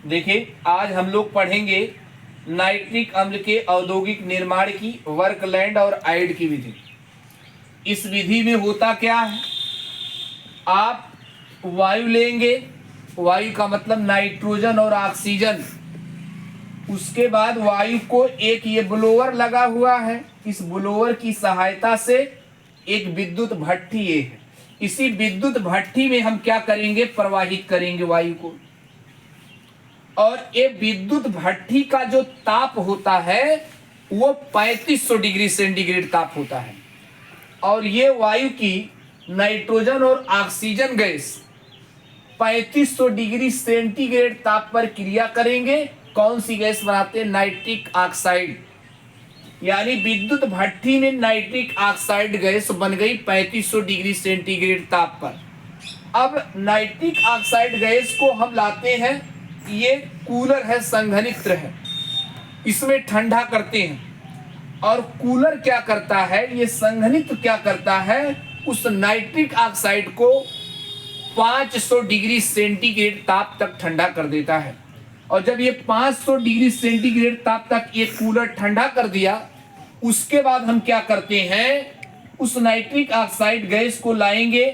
देखिए, आज हम लोग पढ़ेंगे नाइट्रिक अम्ल के औद्योगिक निर्माण की वर्कलैंड और आइड की विधि। इस विधि में होता क्या है, आप वायु लेंगे, वायु का मतलब नाइट्रोजन और ऑक्सीजन। उसके बाद वायु को एक ये ब्लोअर लगा हुआ है, इस ब्लोअर की सहायता से एक विद्युत भट्ठी ये है, इसी विद्युत भट्ठी में हम क्या करेंगे, प्रवाहित करेंगे वायु को। और ये विद्युत भट्ठी का जो ताप होता है वो 3500 डिग्री सेंटीग्रेड ताप होता है। और ये वायु की नाइट्रोजन और ऑक्सीजन गैस 3500 डिग्री सेंटीग्रेड ताप पर क्रिया करेंगे। कौन सी गैस बनाते हैं, नाइट्रिक ऑक्साइड। यानी विद्युत भट्ठी में नाइट्रिक ऑक्साइड गैस बन गई 3500 डिग्री सेंटीग्रेड ताप पर। अब नाइट्रिक ऑक्साइड गैस को हम लाते हैं, ये कूलर है, संघनित्र है, इसमें ठंडा करते हैं। और कूलर क्या करता है, ये संघनित्र क्या करता है, उस नाइट्रिक ऑक्साइड को 500 डिग्री सेंटीग्रेड ताप तक ठंडा कर देता है। और जब ये 500 डिग्री सेंटीग्रेड ताप तक ये कूलर ठंडा कर दिया, उसके बाद हम क्या करते हैं, उस नाइट्रिक ऑक्साइड गैस को लाएंगे,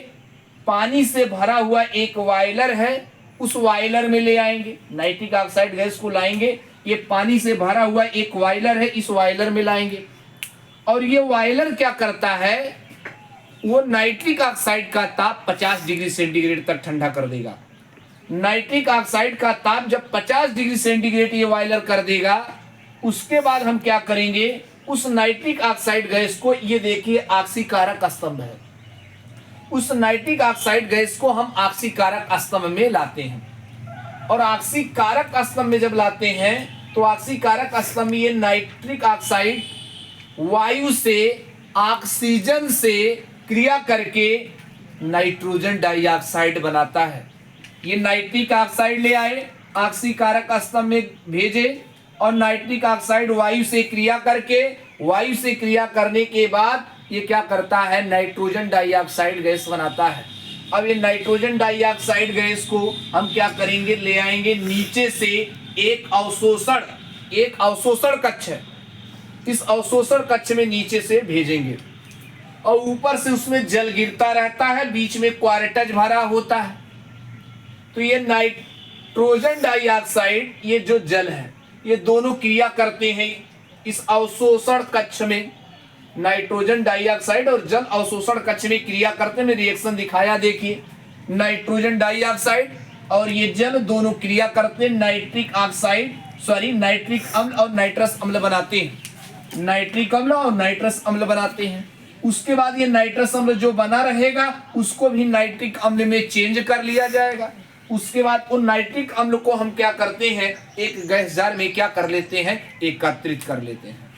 पानी से भरा हुआ एक बॉयलर है, उस बॉयलर में ले आएंगे। नाइट्रिक ऑक्साइड गैस को लाएंगे, ये पानी से भरा हुआ एक बॉयलर है, इस बॉयलर में लाएंगे। और ये बॉयलर क्या करता है, वो नाइट्रिक ऑक्साइड का ताप 50 डिग्री सेंटीग्रेड तक ठंडा कर देगा। नाइट्रिक ऑक्साइड का ताप जब 50 डिग्री सेंटीग्रेड ये बॉयलर कर देगा, उसके बाद हम क्या करेंगे, उस नाइट्रिक ऑक्साइड गैस को, ये देखिए ऑक्सीकारक स्तंभ है, उस नाइट्रिक ऑक्साइड गैस को हम ऑक्सीकारक स्तंभ में लाते हैं। और ऑक्सीकारक स्तंभ में जब लाते हैं तो ऑक्सीकारक स्तंभ में ये नाइट्रिक ऑक्साइड वायु से ऑक्सीजन से क्रिया करके नाइट्रोजन डाइऑक्साइड बनाता है। ये नाइट्रिक ऑक्साइड ले आए, ऑक्सीकारक स्तंभ में भेजे, और नाइट्रिक ऑक्साइड वायु से क्रिया करके, वायु से क्रिया करने के बाद ये क्या करता है, नाइट्रोजन डाइऑक्साइड गैस बनाता है। अब ये नाइट्रोजन डाइऑक्साइड गैस को हम क्या करेंगे, ले आएंगे नीचे से एक अवशोषण कक्ष है, इस अवशोषण कक्ष में नीचे से भेजेंगे। और ऊपर से उसमें जल गिरता रहता है, बीच में क्वार्टज भरा होता है। तो ये नाइट्रोजन डाइऑक्साइड, ये जो जल है, ये दोनों क्रिया करते हैं इस अवशोषण कक्ष में। नाइट्रोजन डाइऑक्साइड और जल अवशोषण कक्ष में क्रिया करते हैं, रिएक्शन दिखाया, देखिए नाइट्रोजन डाइऑक्साइड और ये जल दोनों क्रिया करते हैं, नाइट्रिक अम्ल और नाइट्रस अम्ल बनाते हैं, नाइट्रिक अम्ल और नाइट्रस अम्ल बनाते हैं। उसके बाद ये नाइट्रस अम्ल जो बना रहेगा उसको भी नाइट्रिक अम्ल में चेंज कर लिया जाएगा। उसके बाद उन नाइट्रिक अम्ल को हम क्या करते हैं, एक गैस जार में क्या कर लेते हैं, एकत्रित कर लेते हैं।